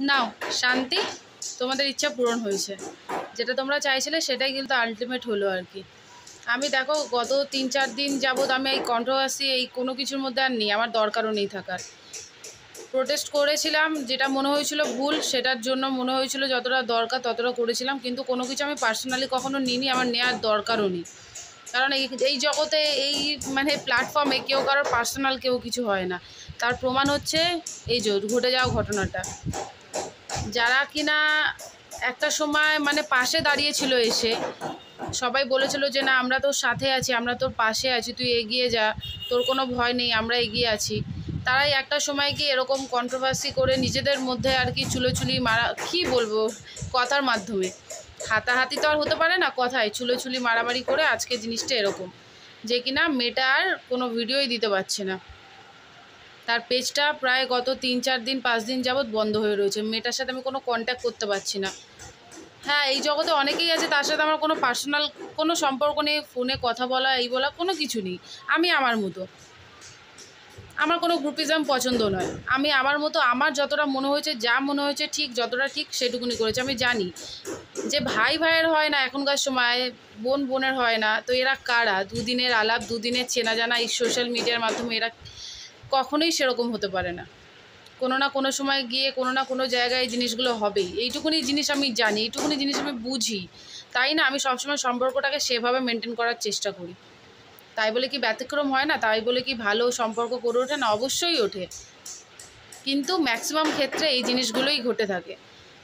নাও শান্তি, তোমাদের ইচ্ছা পূরণ হয়েছে। যেটা তোমরা চাইছিলে সেটাই কিন্তু আলটিমেট হলো আর কি। আমি দেখো গত 3-4 দিন যাবৎ আমি এই কন্ট্রোভার্সি এই কোনো কিছুর মধ্যে আর নেই, আমার দরকারও নেই থাকার। প্রোটেস্ট করেছিলাম, যেটা মনে হয়েছিল ভুল সেটার জন্য মনে হয়েছিল যতটা দরকার ততটা করেছিলাম, কিন্তু কোনো কিছু আমি পার্সোনালি কখনো নিইনি, আমার নেওয়ার দরকারও নেই। কারণ এই জগতে এই মানে প্ল্যাটফর্মে কেউ কারোর পার্সোনাল কেউ কিছু হয় না। তার প্রমাণ হচ্ছে এই যে ঘটে যাওয়া ঘটনাটা। যারা কিনা একটা সময় মানে পাশে দাঁড়িয়েছিল, এসে সবাই বলেছিল যে না আমরা তোর সাথে আছি, আমরা তোর পাশে আছি, তুই এগিয়ে যা, তোর কোনো ভয় নেই, আমরা এগিয়ে আছি, তারাই একটা সময় কি এরকম কন্ট্রোভার্সি করে নিজেদের মধ্যে আর কি চুলোচুলি মারা, কী বলবো, কথার মাধ্যমে হাতাহাতি তো আর হতে পারে না, কথায় চুলোচুলি মারামারি করে আজকে জিনিসটা এরকম যে কিনা মেয়েটা আর কোনো ভিডিওই দিতে পারছে না। তার পেজটা প্রায় গত 3-4 দিন 5 দিন যাবৎ বন্ধ হয়ে রয়েছে। মেয়েটার সাথে আমি কোনো কন্ট্যাক্ট করতে পারছি না। হ্যাঁ, এই জগতে অনেকেই আছে, তার সাথে আমার কোনো পার্সোনাল কোনো সম্পর্ক নেই, ফোনে কথা বলা এই বলা কোনো কিছু নেই। আমি আমার মতো, আমার কোনো গ্রুপিজম পছন্দ নয়, আমি আমার মতো আমার যতটা মনে হয়েছে, যা মনে হয়েছে ঠিক, যতটা ঠিক সেটুকুনি করেছে। আমি জানি যে ভাই ভাইয়ের হয় না এখনকার সময়, বোন বোনের হয় না, তো এরা কারা? দুদিনের আলাপ, দুদিনের চেনা জানা এই সোশ্যাল মিডিয়ার মাধ্যমে এরা কখনোই সেরকম হতে পারে না। কোনো না কোনো সময় গিয়ে কোনো না কোনো জায়গায় এই জিনিসগুলো হবেই, এইটুকুনি জিনিস আমি জানি, এইটুকুনি জিনিস আমি বুঝি, তাই না আমি সবসময় সম্পর্কটাকে সেভাবে মেনটেন করার চেষ্টা করি। তাই বলে কি ব্যতিক্রম হয় না? তাই বলে কি ভালো সম্পর্ক গড়ে ওঠে না? অবশ্যই ওঠে, কিন্তু ম্যাক্সিমাম ক্ষেত্রে এই জিনিসগুলোই ঘটে থাকে।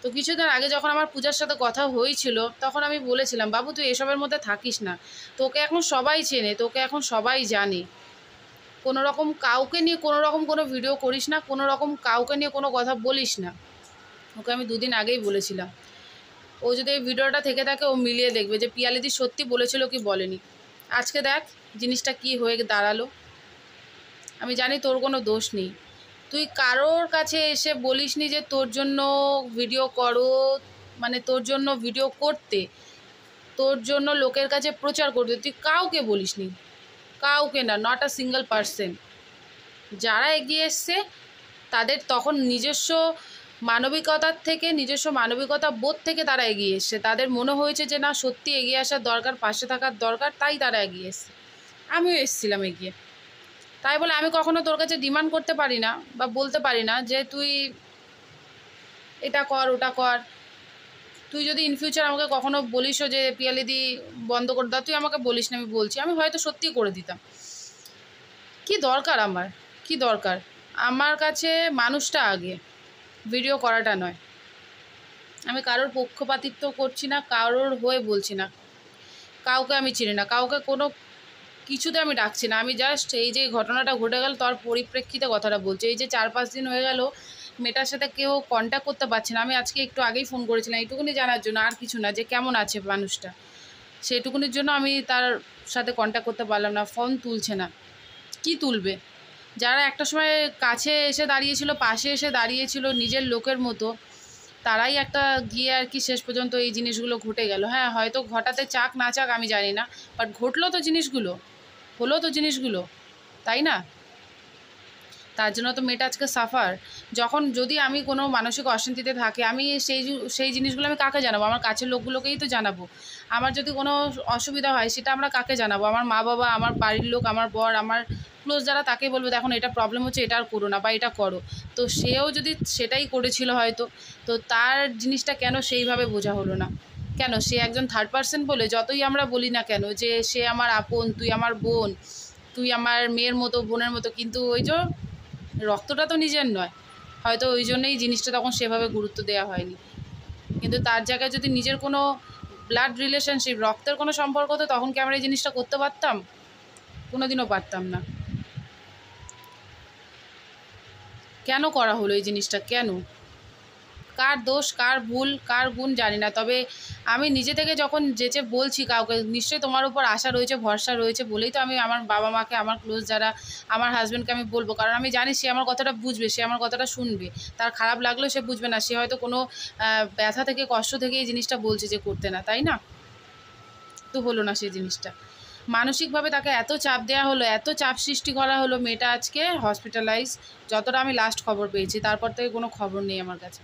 তো কিছুদিন আগে যখন আমার পূজার সাথে কথা হয়েছিল, তখন আমি বলেছিলাম বাবু তুই এসবের মধ্যে থাকিস না, তোকে এখন সবাই চেনে, তোকে এখন সবাই জানে, কোনো রকম কাউকে নিয়ে কোনো রকম কোনো ভিডিও করিস না, কোনো রকম কাউকে নিয়ে কোনো কথা বলিস না। ওকে আমি 2 দিন আগেই বলেছিলাম। ও যদি এই ভিডিওটা থেকে থাকে ও মিলিয়ে দেখবে যে পিয়ালিদি সত্যি বলেছিল কি বলেনি। আজকে দেখ জিনিসটা কি হয়ে দাঁড়ালো। আমি জানি তোর কোনো দোষ নেই, তুই কারোর কাছে এসে বলিসনি যে তোর জন্য ভিডিও করো, মানে তোর জন্য ভিডিও করতে, তোর জন্য লোকের কাছে প্রচার করতে, তুই কাউকে বলিসনি, কাউকে না, নট আ সিঙ্গেল পার্সন। যারা এগিয়ে এসছে তাদের তখন নিজস্ব মানবিকতার থেকে, নিজস্ব মানবিকতা বোধ থেকে তারা এগিয়ে এসছে, তাদের মনে হয়েছে যে না সত্যি এগিয়ে আসার দরকার, পাশে থাকার দরকার, তাই তারা এগিয়ে এসছে। আমিও এসেছিলাম এগিয়ে। তাই বলে আমি কখনো তোর কাছে ডিমান্ড করতে পারি না বা বলতে পারি না যে তুই এটা কর ওটা কর। তুই যদি ইন ফিউচার আমাকে কখনো বলিসও যে পিয়ালিদি বন্ধ করে দাও, তুই আমাকে বলিস না, আমি বলছি আমি হয়তো সত্যিই করে দিতাম। কি দরকার আমার, কি দরকার? আমার কাছে মানুষটা আগে, ভিডিও করাটা নয়। আমি কারোর পক্ষপাতিত্ব করছি না, কারোর হয়ে বলছি না, কাউকে আমি চিনি না, কাউকে কোনো কিছুতে আমি ডাকছি না। আমি জাস্ট এই যে ঘটনাটা ঘটে গেল তার পরিপ্রেক্ষিতে কথাটা বলছি। এই যে 4-5 দিন হয়ে গেল মেয়েটার সাথে কেউ কন্ট্যাক্ট করতে পারছে না। আমি আজকে একটু আগেই ফোন করেছিলাম এইটুকুনি জানার জন্য, আর কিছু না, যে কেমন আছে মানুষটা, সেটুকুনির জন্য আমি তার সাথে কন্ট্যাক্ট করতে পারলাম না। ফোন তুলছে না, কি তুলবে? যারা একটা সময় কাছে এসে দাঁড়িয়েছিল, পাশে এসে দাঁড়িয়েছিল নিজের লোকের মতো, তারাই একটা গিয়ে আর কি শেষ পর্যন্ত এই জিনিসগুলো ঘটে গেল। হ্যাঁ, হয়তো ঘটাতে চাক না চাক আমি জানি না, বাট ঘটলো তো জিনিসগুলো, হলো তো জিনিসগুলো, তাই না? তার জন্য তো মেয়েটা আজকে সাফার। যখন যদি আমি কোনো মানসিক অশান্তিতে থাকি, আমি সেই জিনিসগুলো আমি কাকে জানাবো? আমার কাছের লোকগুলোকেই তো জানাবো। আমার যদি কোনো অসুবিধা হয় সেটা আমরা কাকে জানাবো? আমার মা বাবা, আমার বাড়ির লোক, আমার বর, আমার ক্লোজ যারা, তাকেই বলবো দেখুন এটা প্রবলেম হচ্ছে, এটা আর করো না বা এটা করো। তো সেও যদি সেটাই করেছিল হয়তো, তো তার জিনিসটা কেন সেইভাবে বোঝা হলো না? কেন সে একজন থার্ড পার্সন বলে যতই আমরা বলি না কেন যে সে আমার আপন, তুই আমার বোন, তুই আমার মেয়ের মতো, বোনের মতো, কিন্তু ওই যে রক্তটা তো নিজের নয়, হয়তো ওই জন্যই জিনিসটা তখন সেভাবে গুরুত্ব দেওয়া হয়নি। কিন্তু তার জায়গায় যদি নিজের কোনো ব্লাড রিলেশনশিপ, রক্তের কোনো সম্পর্ক হতো, তখন কি আমরা এই জিনিসটা করতে পারতাম? কোনোদিনও পারতাম না। কেন করা হলো এই জিনিসটা? কেন? কার দোষ, কার ভুল, কার গুণ জানি না, তবে আমি নিজে থেকে যখন যেচে বলছি কাউকে, নিশ্চয়ই তোমার উপর আশা রয়েছে, ভরসা রয়েছে বলেই তো আমি আমার বাবা মাকে, আমার ক্লোজ যারা, আমার হাজব্যান্ডকে আমি বলবো, কারণ আমি জানি সে আমার কথাটা বুঝবে, সে আমার কথাটা শুনবে। তার খারাপ লাগলেও সে বুঝবে না, সে হয়তো কোনো ব্যথা থেকে, কষ্ট থেকে এই জিনিসটা বলছে যে করতে না, তাই না? তো হলো না সেই জিনিসটা, মানসিকভাবে তাকে এত চাপ দেওয়া হলো, এত চাপ সৃষ্টি করা হলো, মেয়েটা আজকে হসপিটালাইজ, যতটা আমি লাস্ট খবর পেয়েছি, তারপর থেকে কোনো খবর নেই আমার কাছে।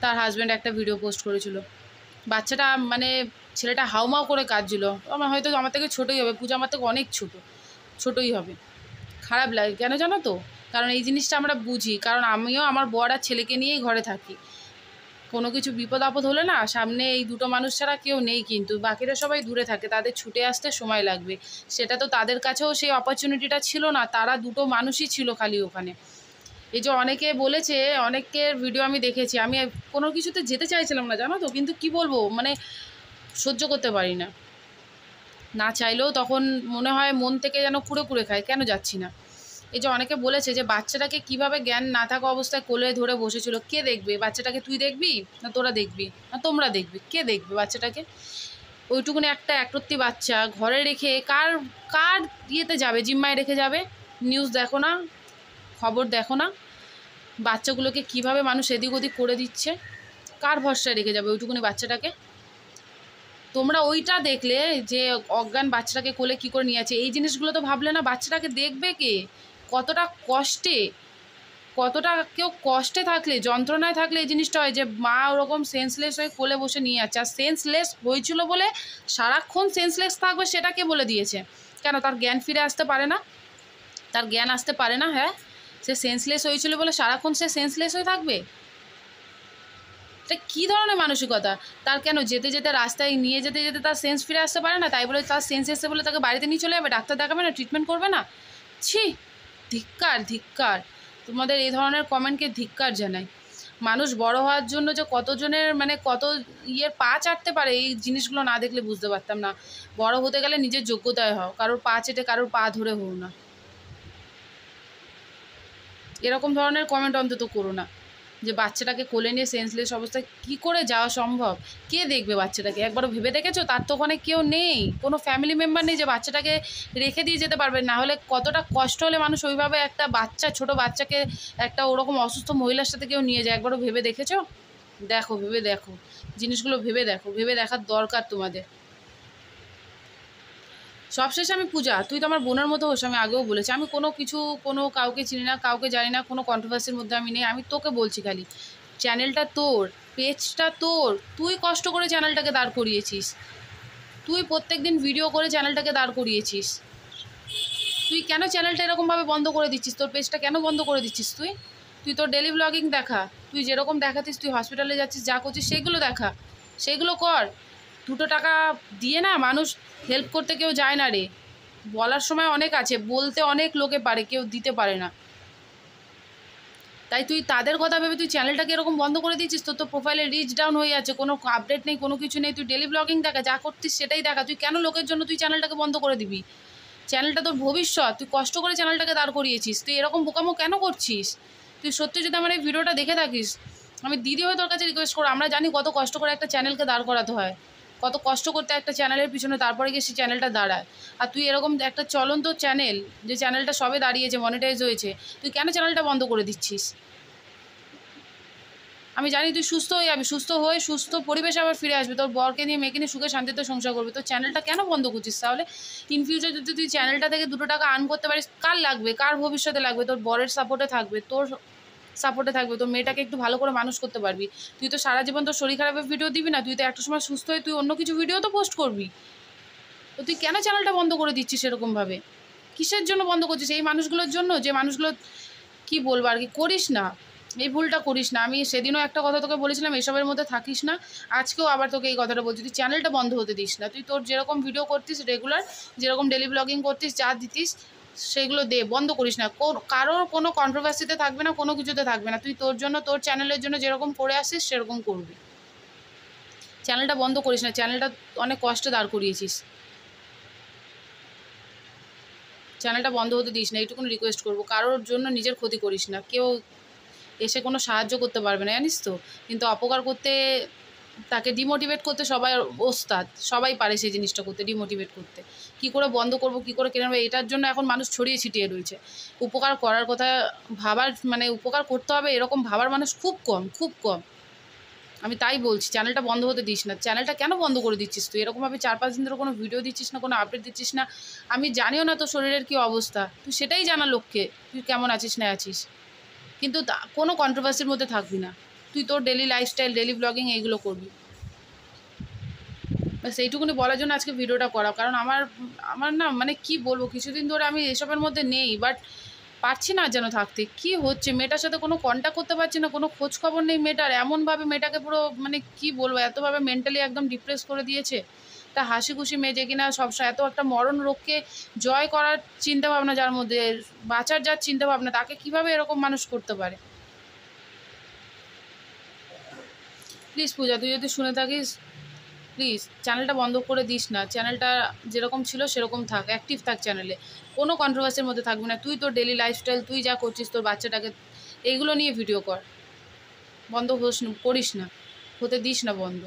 তার হাজব্যান্ড একটা ভিডিও পোস্ট করেছিল, বাচ্চাটা মানে ছেলেটা হাউমাউ করে কাঁদছিল। আমার হয়তো আমার থেকে ছোটোই হবে, পূজা আমার থেকে অনেক ছোটোই হবে। খারাপ লাগে কেন জানো তো, কারণ এই জিনিসটা আমরা বুঝি, কারণ আমিও আমার বর আর ছেলেকে নিয়েই ঘরে থাকি। কোনো কিছু বিপদ আপদ হলে না সামনে এই দুটো মানুষ ছাড়া কেউ নেই, কিন্তু বাকিরা সবাই দূরে থাকে, তাদের ছুটে আসতে সময় লাগবে। সেটা তো তাদের কাছেও সেই অপরচুনিটিটা ছিল না, তারা দুটো মানুষই ছিল খালি ওখানে। এই যে অনেকে বলেছে, অনেকের ভিডিও আমি দেখেছি, আমি কোনো কিছুতে যেতে চাইছিলাম না জানো তো, কিন্তু কি বলবো মানে সহ্য করতে পারি না, না চাইলেও তখন মনে হয় মন থেকে যেন কুড়ে কুড়ে খায়, কেন যাচ্ছি না। এই যে অনেকে বলেছে যে বাচ্চাটাকে কিভাবে জ্ঞান না থাকা অবস্থায় কোলে ধরে বসেছিল, কে দেখবে বাচ্চাটাকে? তুই দেখবি না তোরা দেখবি না তোমরা দেখবি? কে দেখবে বাচ্চাটাকে? ওইটুকুনি একটা একরত্তি বাচ্চা ঘরে রেখে কার কার ইয়েতে যাবে, জিম্মায় রেখে যাবে? নিউজ দেখো না, খবর দেখো না, বাচ্চাগুলোকে কিভাবে মানুষ এদিক ওদিক করে দিচ্ছে? কার ভরসায় রেখে যাবে ওইটুকুনি বাচ্চাটাকে? তোমরা ওইটা দেখলে যে অজ্ঞান বাচ্চাটাকে কোলে কী করে নিয়ে আছে, এই জিনিসগুলো তো ভাবলে না বাচ্চাটাকে দেখবে কে? কতটা কষ্টে, কতটা কেউ কষ্টে থাকলে, যন্ত্রণায় থাকলে এই জিনিসটা হয় যে মা ওরকম সেন্সলেস হয়ে কোলে বসে নিয়ে যাচ্ছে। আর সেন্সলেস হয়েছিল বলে সারাক্ষণ সেন্সলেস থাকবে সেটা কে বলে দিয়েছে? কেন তার জ্ঞান ফিরে আসতে পারে না? তার জ্ঞান আসতে পারে না? হ্যাঁ, সে সেন্সলেস হয়েছিল বলে সারাক্ষণ সে সেন্সলেস হয়ে থাকবে? এটা কী ধরনের মানসিকতা? তার কেন যেতে যেতে রাস্তায় নিয়ে যেতে যেতে তার সেন্স ফিরে আসতে পারে না, তাই বলে তার সেন্স এসে বলে তাকে বাড়িতে নিয়ে চলে যাবে, ডাক্তার দেখাবে না, ট্রিটমেন্ট করবে না? ছি, ধিক্কার ধিক্কার, তোমাদের এই ধরনের কমেন্টকে ধিক্কার জানাই। মানুষ বড় হওয়ার জন্য যে কতজনের মানে কত ইয়ের পা চাটতে পারে, এই জিনিসগুলো না দেখলে বুঝতে পারতাম না। বড় হতে গেলে নিজের যোগ্যতায় হও, কারোর পা চেটে কারোর পা ধরে হও না। এরকম ধরনের কমেন্ট অন্তত করো না যে বাচ্চাটাকে কোলে নিয়ে সেন্সলেস অবস্থায় কী করে যাওয়া সম্ভব? কে দেখবে বাচ্চাটাকে? একবারও ভেবে দেখেছো? তার তো ওখানে কেউ নেই, কোনো ফ্যামিলি মেম্বার নেই যে বাচ্চাটাকে রেখে দিয়ে যেতে পারবে। না হলে কতটা কষ্ট হলে মানুষ ওইভাবে একটা বাচ্চা, ছোট বাচ্চাকে একটা ওরকম অসুস্থ মহিলার সাথে কেউ নিয়ে যায়? একবারও ভেবে দেখেছো? দেখো, ভেবে দেখো, জিনিসগুলো ভেবে দেখো, ভেবে দেখার দরকার তোমাদের। সবশেষে আমি পূজা, তুই তো আমার বোনের মতো হোস, আমি আগেও বলেছি, আমি কোনো কিছু কোনো কাউকে চিনি না, কাউকে জানি না, কোনো কন্ট্রোভার্সির মধ্যে আমি নেই। আমি তোকে বলছি খালি, চ্যানেলটা তোর, পেজটা তোর, তুই কষ্ট করে চ্যানেলটাকে দাঁড় করিয়েছিস, তুই প্রত্যেক দিন ভিডিও করে চ্যানেলটাকে দাঁড় করিয়েছিস। তুই কেন চ্যানেলটা এরকমভাবে বন্ধ করে দিচ্ছিস? তোর পেজটা কেন বন্ধ করে দিচ্ছিস? তুই তুই তোর ডেলি ব্লগিং দেখা, তুই যেরকম দেখাতিস, তুই হসপিটালে যাচ্ছিস, যা করছিস সেগুলো দেখা, সেগুলো কর। দুটো টাকা দিয়ে না মানুষ হেল্প করতে কেউ যায় না রে। বলার সময় অনেক আছে, বলতে অনেক লোকে পারে, কেউ দিতে পারে না। তাই তুই তাদের কথা ভেবে তুই চ্যানেলটাকে এরকম বন্ধ করে দিচ্ছিস। তোর তো প্রোফাইলে রিচ ডাউন হয়ে যাচ্ছে, কোনো আপডেট নেই, কোনো কিছু নেই। তুই ডেলি ব্লগিং দেখা, যা করতিস সেটাই দেখা। তুই কেন লোকের জন্য তুই চ্যানেলটাকে বন্ধ করে দিবি? চ্যানেলটা তোর ভবিষ্যৎ, তুই কষ্ট করে চ্যানেলটাকে দাঁড় করিয়েছিস, তুই এরকম বোকামো কেন করছিস? তুই সত্যি যদি আমার এই ভিডিওটা দেখে থাকিস, আমি দিদি হয়ে তোর কাছে রিকোয়েস্ট করো, আমরা জানি কত কষ্ট করে একটা চ্যানেলকে দাঁড় করাতে হয়, কত কষ্ট করতে একটা চ্যানেলের পিছনে, তারপরে গিয়ে সেই চ্যানেলটা দাঁড়ায়। আর তুই এরকম একটা চলন্ত চ্যানেল, যে চ্যানেলটা সবে দাঁড়িয়েছে, মনিটাইজ হয়েছে, তুই কেন চ্যানেলটা বন্ধ করে দিচ্ছিস? আমি জানি তুই সুস্থ হয়ে যাবি, সুস্থ হয়ে সুস্থ পরিবেশে আবার ফিরে আসবে, তোর বরকে নিয়ে মেয়েকে নিয়ে সুখে শান্তিতে সংসার করবে। তোর চ্যানেলটা কেন বন্ধ করছিস তাহলে? ইন ফিউচার যদি তুই চ্যানেলটা থেকে দুটো টাকা আর্ন করতে পারিস, কার লাগবে, কার ভবিষ্যতে লাগবে? তোর বরের সাপোর্টে থাকবে, তোর সাপোর্টে থাকবে, তোর মেয়েটাকে একটু ভালো করে মানুষ করতে পারবি। তুই তো সারা জীবন তোর শরীর খারাপের ভিডিও দিবি না, তুই তো একটা সময় সুস্থ হয়ে তুই অন্য কিছু ভিডিও তো পোস্ট করবি। তো তুই কেন চ্যানেলটা বন্ধ করে দিচ্ছিস এরকমভাবে? কিসের জন্য বন্ধ করছিস? এই মানুষগুলোর জন্য, যে মানুষগুলো কি বলবো আর কি, করিস না, এই ভুলটা করিস না। আমি সেদিনও একটা কথা তোকে বলেছিলাম, এসবের মধ্যে থাকিস না। আজকেও আবার তোকে এই কথাটা বলছি, তুই চ্যানেলটা বন্ধ হতে দিস না। তুই তোর যেরকম ভিডিও করতিস রেগুলার, যেরকম ডেলি ব্লগিং করতিস, যা দিতিস সেগুলো দে, বন্ধ করিস না। কারোর কোনো কন্ট্রোভার্সিতে থাকবে না, কোনো কিছুতে থাকবে না। তুই তোর জন্য, তোর চ্যানেলের জন্য যেরকম করে আসিস সেরকম করবি। চ্যানেলটা বন্ধ করিস না, চ্যানেলটা অনেক কষ্টে দাঁড় করিয়েছিস, চ্যানেলটা বন্ধ হতে দিস না, এইটুকুন রিকোয়েস্ট করবো। কারোর জন্য নিজের ক্ষতি করিস না, কেউ এসে কোনো সাহায্য করতে পারবে না জানিস তো, কিন্তু অপকার করতে, তাকে ডিমোটিভেট করতে সবাই ওস্তাদ, সবাই পারে সেই জিনিসটা করতে, ডিমোটিভেট করতে। কি করে বন্ধ করব, কি করে কেনে নেবো, এটার জন্য এখন মানুষ ছড়িয়ে ছিটিয়ে রয়েছে। উপকার করার কথা ভাবার, মানে উপকার করতে হবে এরকম ভাবার মানুষ খুব কম, খুব কম। আমি তাই বলছি, চ্যানেলটা বন্ধ হতে দিস না। চ্যানেলটা কেন বন্ধ করে দিচ্ছিস তুই? এরকমভাবে 4-5 দিন ধরে কোনো ভিডিও দিচ্ছিস না, কোনো আপডেট দিচ্ছিস না। আমি জানিও না তোর শরীরের কী অবস্থা, তুই সেটাই জানা লোককে তুই কেমন আছিস না আছিস, কিন্তু কোনো কন্ট্রোভার্সির মধ্যে থাকবি না। তুই তোর ডেলি লাইফস্টাইল, ডেলি ব্লগিং এইগুলো করবি। সেইটুকুনি বলার জন্য আজকে ভিডিওটা করা। কারণ আমার আমার না মানে কি বলবো, কিছুদিন ধরে আমি এসবের মধ্যে নেই, বাট পারছি না যেন থাকতে। কি হচ্ছে, মেয়েটার সাথে কোনো কন্ট্যাক্ট করতে পারছি না, কোনো খোঁজ খবর নেই মেয়েটার। এমনভাবে মেয়েটাকে পুরো মানে কি বলবো, এতভাবে মেন্টালি একদম ডিপ্রেস করে দিয়েছে। তা হাসি খুশি মেয়ে যে কিনা সবসময় এত একটা মরণ রোগকে জয় করার চিন্তাভাবনা, যার মধ্যে বাঁচার যার চিন্তাভাবনা, তাকে কিভাবে এরকম মানুষ করতে পারে। প্লিজ পূজা, তুই যদি শুনে থাকিস প্লিজ চ্যানেলটা বন্ধ করে দিস না। চ্যানেলটা যেরকম ছিল সেরকম থাক, অ্যাক্টিভ থাক চ্যানেলে, কোনো কন্ট্রোভার্সির মধ্যে থাকবে না। তুই তোর ডেলি লাইফস্টাইল, তুই যা করছিস তোর বাচ্চাটাকে, এইগুলো নিয়ে ভিডিও কর। বন্ধ করিস না, হতে দিস না বন্ধ।